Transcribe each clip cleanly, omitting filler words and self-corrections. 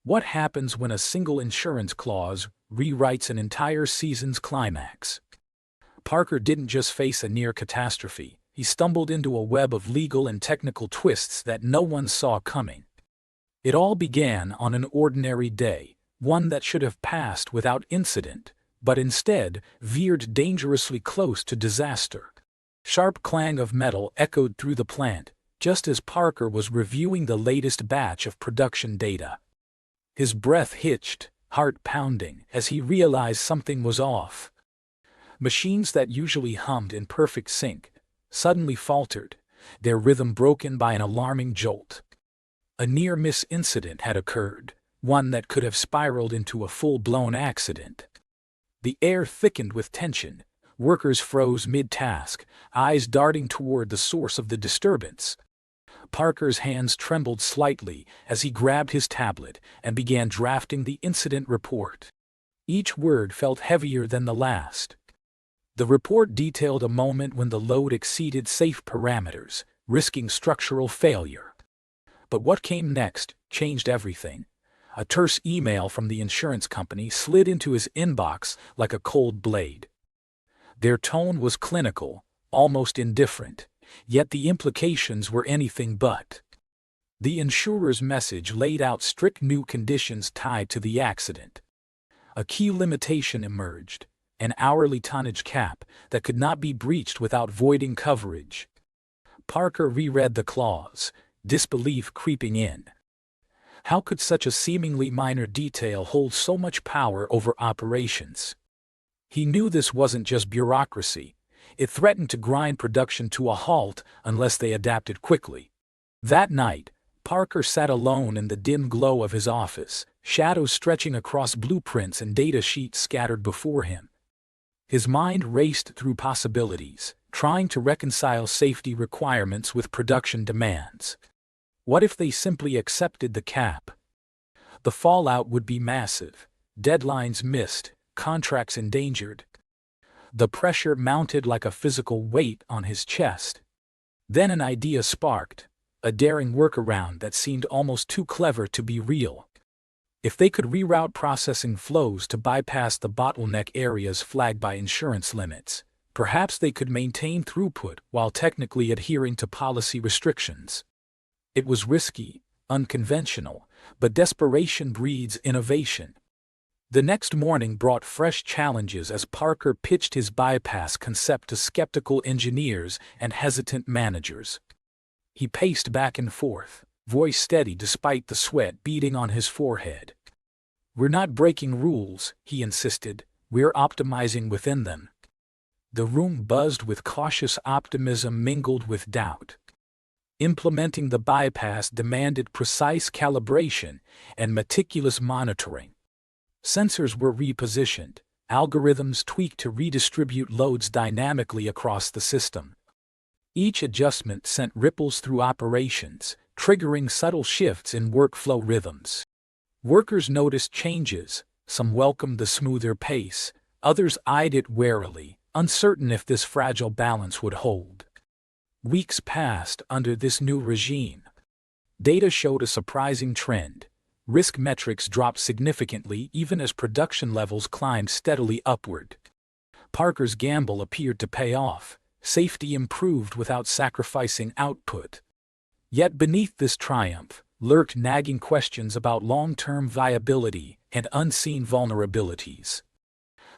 What happens when a single insurance clause rewrites an entire season's climax? Parker didn't just face a near catastrophe, he stumbled into a web of legal and technical twists that no one saw coming. It all began on an ordinary day, one that should have passed without incident, but instead veered dangerously close to disaster. Sharp clang of metal echoed through the plant, just as Parker was reviewing the latest batch of production data. His breath hitched, heart pounding, as he realized something was off. Machines that usually hummed in perfect sync suddenly faltered, their rhythm broken by an alarming jolt. A near-miss incident had occurred, one that could have spiraled into a full-blown accident. The air thickened with tension. Workers froze mid-task, eyes darting toward the source of the disturbance. Parker's hands trembled slightly as he grabbed his tablet and began drafting the incident report. Each word felt heavier than the last. The report detailed a moment when the load exceeded safe parameters, risking structural failure. But what came next changed everything. A terse email from the insurance company slid into his inbox like a cold blade. Their tone was clinical, almost indifferent, yet the implications were anything but. The insurer's message laid out strict new conditions tied to the accident. A key limitation emerged, an hourly tonnage cap that could not be breached without voiding coverage. Parker reread the clause, disbelief creeping in. How could such a seemingly minor detail hold so much power over operations? He knew this wasn't just bureaucracy. It threatened to grind production to a halt unless they adapted quickly. That night, Parker sat alone in the dim glow of his office, shadows stretching across blueprints and data sheets scattered before him. His mind raced through possibilities, trying to reconcile safety requirements with production demands. What if they simply accepted the cap? The fallout would be massive. Deadlines missed, contracts endangered. The pressure mounted like a physical weight on his chest. Then an idea sparked, a daring workaround that seemed almost too clever to be real. If they could reroute processing flows to bypass the bottleneck areas flagged by insurance limits, perhaps they could maintain throughput while technically adhering to policy restrictions. It was risky, unconventional, but desperation breeds innovation. The next morning brought fresh challenges as Parker pitched his bypass concept to skeptical engineers and hesitant managers. He paced back and forth, voice steady despite the sweat beading on his forehead. "We're not breaking rules," he insisted, "we're optimizing within them." The room buzzed with cautious optimism mingled with doubt. Implementing the bypass demanded precise calibration and meticulous monitoring. Sensors were repositioned, algorithms tweaked to redistribute loads dynamically across the system. Each adjustment sent ripples through operations, triggering subtle shifts in workflow rhythms. Workers noticed changes, some welcomed the smoother pace, others eyed it warily, uncertain if this fragile balance would hold. Weeks passed under this new regime. Data showed a surprising trend. Risk metrics dropped significantly even as production levels climbed steadily upward. Parker's gamble appeared to pay off. Safety improved without sacrificing output. Yet beneath this triumph lurked nagging questions about long-term viability and unseen vulnerabilities.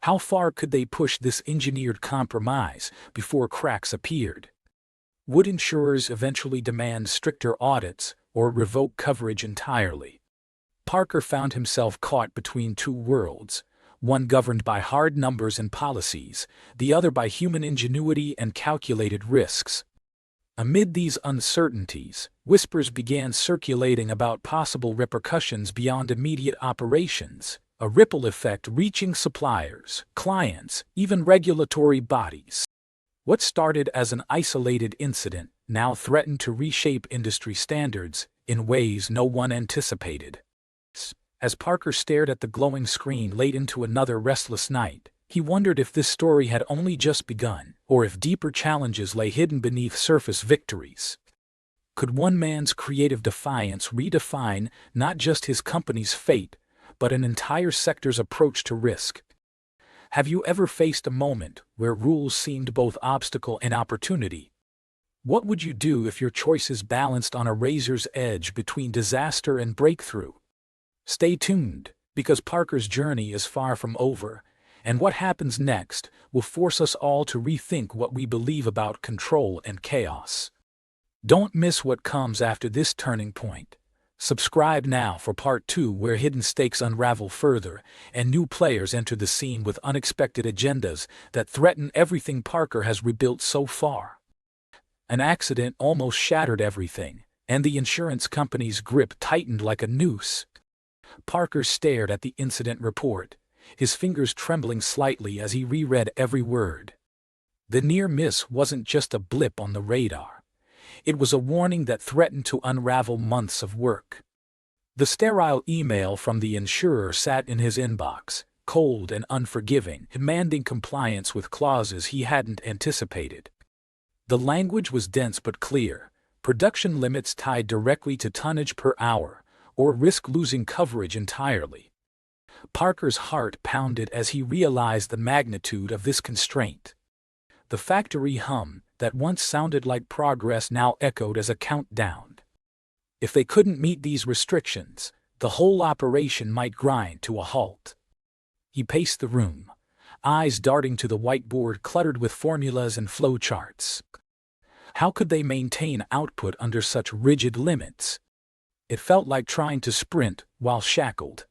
How far could they push this engineered compromise before cracks appeared? Would insurers eventually demand stricter audits or revoke coverage entirely? Parker found himself caught between two worlds, one governed by hard numbers and policies, the other by human ingenuity and calculated risks. Amid these uncertainties, whispers began circulating about possible repercussions beyond immediate operations, a ripple effect reaching suppliers, clients, even regulatory bodies. What started as an isolated incident now threatened to reshape industry standards in ways no one anticipated. As Parker stared at the glowing screen late into another restless night, he wondered if this story had only just begun, or if deeper challenges lay hidden beneath surface victories. Could one man's creative defiance redefine not just his company's fate, but an entire sector's approach to risk? Have you ever faced a moment where rules seemed both obstacle and opportunity? What would you do if your choices balanced on a razor's edge between disaster and breakthrough? Stay tuned, because Parker's journey is far from over, and what happens next will force us all to rethink what we believe about control and chaos. Don't miss what comes after this turning point. Subscribe now for part 2, where hidden stakes unravel further and new players enter the scene with unexpected agendas that threaten everything Parker has rebuilt so far. An accident almost shattered everything, and the insurance company's grip tightened like a noose. Parker stared at the incident report, his fingers trembling slightly as he reread every word. The near miss wasn't just a blip on the radar. It was a warning that threatened to unravel months of work. The sterile email from the insurer sat in his inbox, cold and unforgiving, demanding compliance with clauses he hadn't anticipated. The language was dense but clear: production limits tied directly to tonnage per hour, or risk losing coverage entirely. Parker's heart pounded as he realized the magnitude of this constraint. The factory hum that once sounded like progress now echoed as a countdown. If they couldn't meet these restrictions, the whole operation might grind to a halt. He paced the room, eyes darting to the whiteboard cluttered with formulas and flowcharts. How could they maintain output under such rigid limits? It felt like trying to sprint while shackled.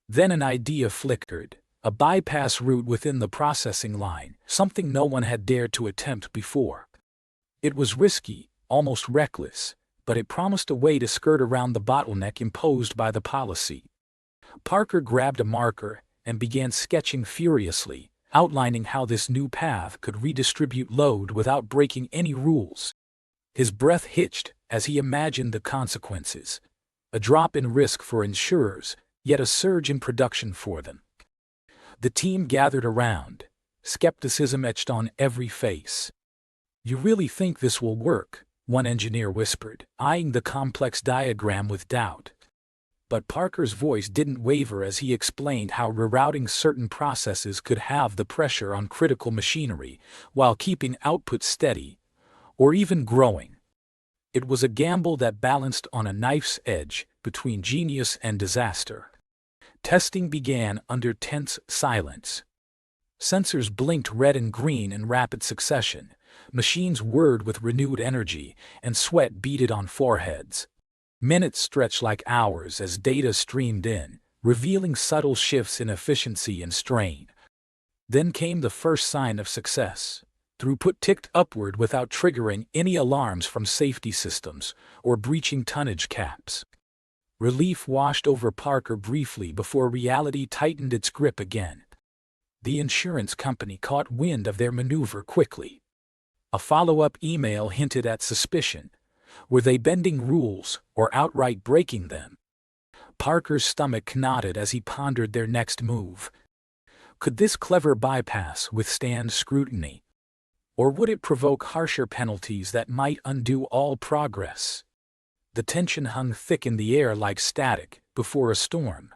Then an idea flickered, a bypass route within the processing line, something no one had dared to attempt before. It was risky, almost reckless, but it promised a way to skirt around the bottleneck imposed by the policy. Parker grabbed a marker and began sketching furiously, outlining how this new path could redistribute load without breaking any rules. His breath hitched as he imagined the consequences: a drop in risk for insurers, yet a surge in production for them. The team gathered around, skepticism etched on every face. "You really think this will work?" one engineer whispered, eyeing the complex diagram with doubt. But Parker's voice didn't waver as he explained how rerouting certain processes could halve the pressure on critical machinery while keeping output steady, or even growing. It was a gamble that balanced on a knife's edge between genius and disaster. Testing began under tense silence. Sensors blinked red and green in rapid succession, machines whirred with renewed energy, and sweat beaded on foreheads. Minutes stretched like hours as data streamed in, revealing subtle shifts in efficiency and strain. Then came the first sign of success. Throughput ticked upward without triggering any alarms from safety systems or breaching tonnage caps. Relief washed over Parker briefly before reality tightened its grip again. The insurance company caught wind of their maneuver quickly. A follow-up email hinted at suspicion. Were they bending rules or outright breaking them? Parker's stomach knotted as he pondered their next move. Could this clever bypass withstand scrutiny? Or would it provoke harsher penalties that might undo all progress? The tension hung thick in the air like static before a storm.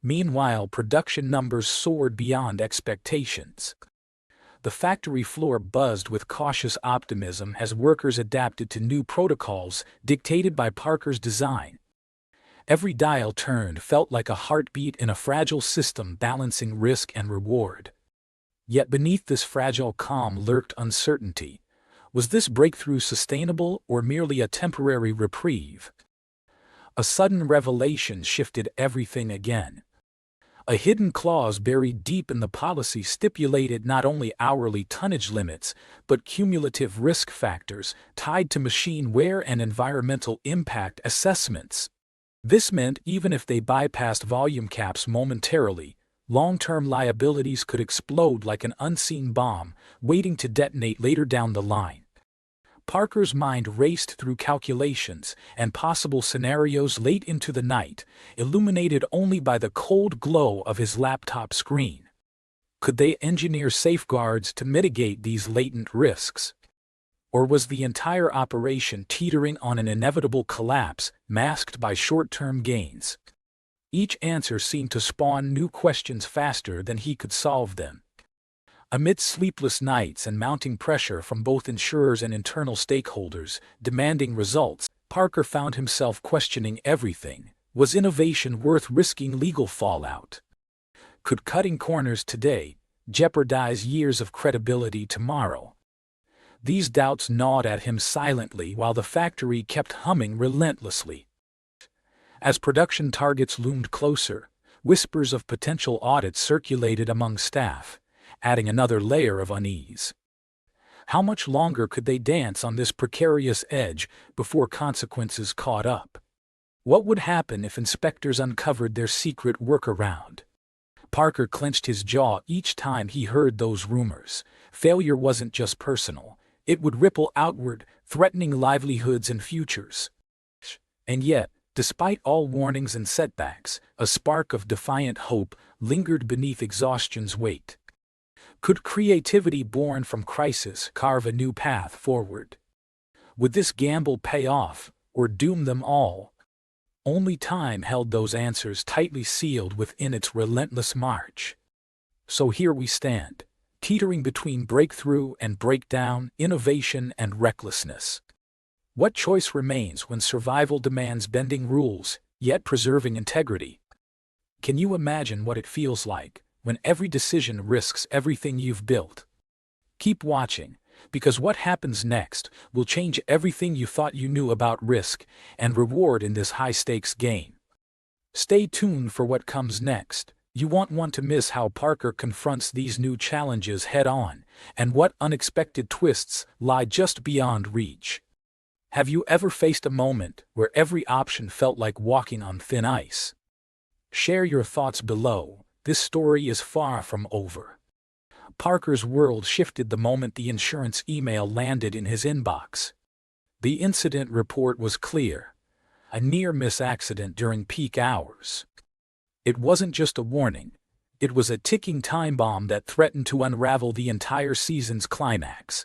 Meanwhile, production numbers soared beyond expectations. The factory floor buzzed with cautious optimism as workers adapted to new protocols dictated by Parker's design. Every dial turned felt like a heartbeat in a fragile system balancing risk and reward. Yet beneath this fragile calm lurked uncertainty. Was this breakthrough sustainable or merely a temporary reprieve? A sudden revelation shifted everything again. A hidden clause buried deep in the policy stipulated not only hourly tonnage limits, but cumulative risk factors tied to machine wear and environmental impact assessments. This meant even if they bypassed volume caps momentarily, long-term liabilities could explode like an unseen bomb waiting to detonate later down the line. Parker's mind raced through calculations and possible scenarios late into the night, illuminated only by the cold glow of his laptop screen. Could they engineer safeguards to mitigate these latent risks? Or was the entire operation teetering on an inevitable collapse, masked by short-term gains? Each answer seemed to spawn new questions faster than he could solve them. Amid sleepless nights and mounting pressure from both insurers and internal stakeholders demanding results, Parker found himself questioning everything. Was innovation worth risking legal fallout? Could cutting corners today jeopardize years of credibility tomorrow? These doubts gnawed at him silently while the factory kept humming relentlessly. As production targets loomed closer, whispers of potential audits circulated among staff, adding another layer of unease. How much longer could they dance on this precarious edge before consequences caught up? What would happen if inspectors uncovered their secret workaround? Parker clenched his jaw each time he heard those rumors. Failure wasn't just personal. It would ripple outward, threatening livelihoods and futures. And yet, despite all warnings and setbacks, a spark of defiant hope lingered beneath exhaustion's weight. Could creativity born from crisis carve a new path forward? Would this gamble pay off, or doom them all? Only time held those answers tightly sealed within its relentless march. So here we stand, teetering between breakthrough and breakdown, innovation and recklessness. What choice remains when survival demands bending rules, yet preserving integrity? Can you imagine what it feels like when every decision risks everything you've built? Keep watching, because what happens next will change everything you thought you knew about risk and reward in this high-stakes game. Stay tuned for what comes next. You won't want to miss how Parker confronts these new challenges head-on, and what unexpected twists lie just beyond reach. Have you ever faced a moment where every option felt like walking on thin ice? Share your thoughts below. This story is far from over. Parker's world shifted the moment the insurance email landed in his inbox. The incident report was clear: a near-miss accident during peak hours. It wasn't just a warning. It was a ticking time bomb that threatened to unravel the entire season's climax.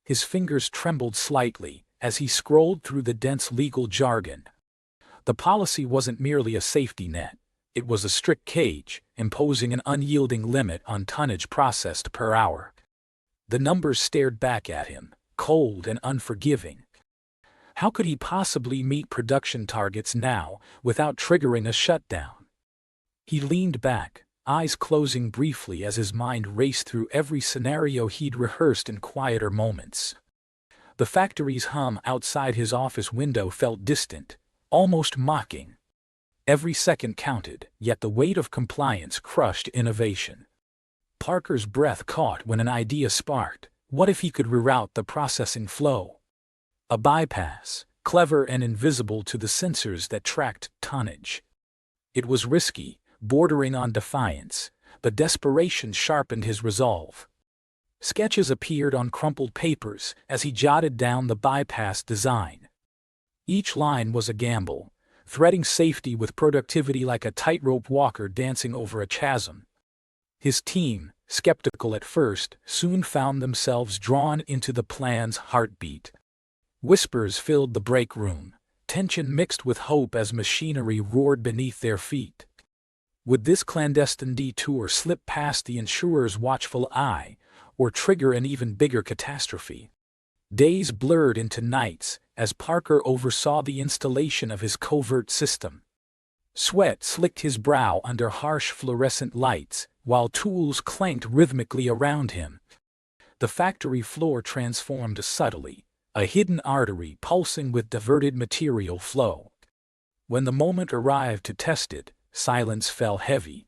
His fingers trembled slightly as he scrolled through the dense legal jargon. The policy wasn't merely a safety net. It was a strict cage, imposing an unyielding limit on tonnage processed per hour. The numbers stared back at him, cold and unforgiving. How could he possibly meet production targets now without triggering a shutdown? He leaned back, eyes closing briefly as his mind raced through every scenario he'd rehearsed in quieter moments. The factory's hum outside his office window felt distant, almost mocking. Every second counted, yet the weight of compliance crushed innovation. Parker's breath caught when an idea sparked. What if he could reroute the processing flow? A bypass, clever and invisible to the sensors that tracked tonnage. It was risky, bordering on defiance, but desperation sharpened his resolve. Sketches appeared on crumpled papers as he jotted down the bypass design. Each line was a gamble, threading safety with productivity like a tightrope walker dancing over a chasm. His team, skeptical at first, soon found themselves drawn into the plan's heartbeat. Whispers filled the break room, tension mixed with hope as machinery roared beneath their feet. Would this clandestine detour slip past the insurer's watchful eye, or trigger an even bigger catastrophe? Days blurred into nights as Parker oversaw the installation of his covert system. Sweat slicked his brow under harsh fluorescent lights, while tools clanked rhythmically around him. The factory floor transformed subtly, a hidden artery pulsing with diverted material flow. When the moment arrived to test it, silence fell heavy.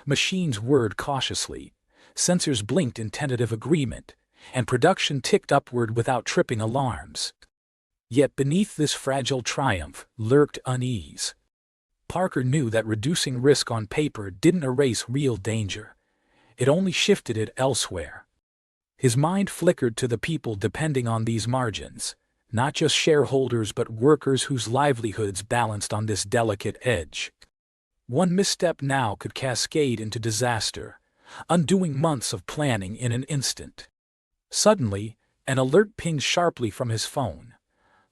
Machines whirred cautiously, sensors blinked in tentative agreement, and production ticked upward without tripping alarms. Yet beneath this fragile triumph lurked unease. Parker knew that reducing risk on paper didn't erase real danger. It only shifted it elsewhere. His mind flickered to the people depending on these margins, not just shareholders but workers whose livelihoods balanced on this delicate edge. One misstep now could cascade into disaster, undoing months of planning in an instant. Suddenly, An alert pinged sharply from his phone.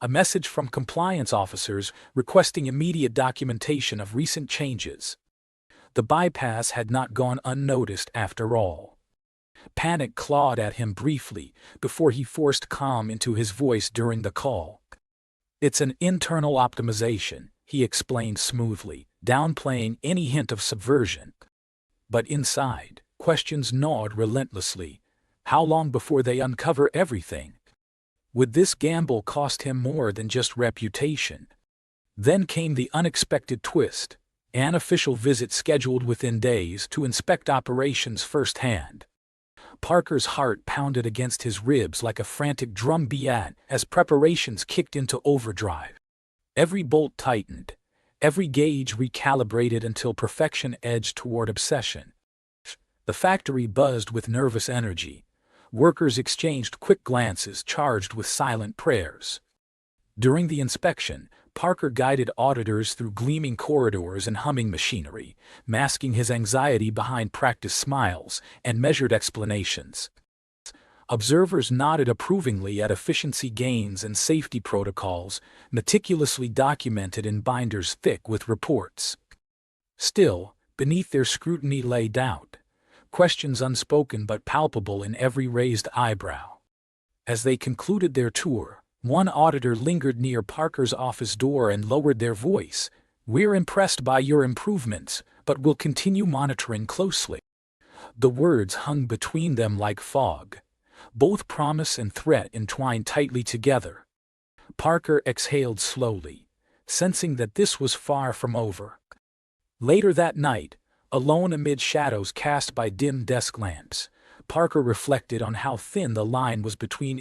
A message from compliance officers requesting immediate documentation of recent changes. The bypass had not gone unnoticed after all. Panic clawed at him briefly before he forced calm into his voice during the call. "It's an internal optimization," he explained smoothly, downplaying any hint of subversion. But inside, questions gnawed relentlessly. How long before they uncover everything? Would this gamble cost him more than just reputation? Then came the unexpected twist, an official visit scheduled within days to inspect operations firsthand. Parker's heart pounded against his ribs like a frantic drumbeat as preparations kicked into overdrive. Every bolt tightened, every gauge recalibrated until perfection edged toward obsession. The factory buzzed with nervous energy. Workers exchanged quick glances charged with silent prayers. During the inspection, Parker guided auditors through gleaming corridors and humming machinery, masking his anxiety behind practiced smiles and measured explanations. Observers nodded approvingly at efficiency gains and safety protocols, meticulously documented in binders thick with reports. Still, beneath their scrutiny lay doubt, questions unspoken but palpable in every raised eyebrow. As they concluded their tour, one auditor lingered near Parker's office door and lowered their voice. "We're impressed by your improvements, but we'll continue monitoring closely." The words hung between them like fog. Both promise and threat entwined tightly together. Parker exhaled slowly, sensing that this was far from over. Later that night, alone amid shadows cast by dim desk lamps, Parker reflected on how thin the line was between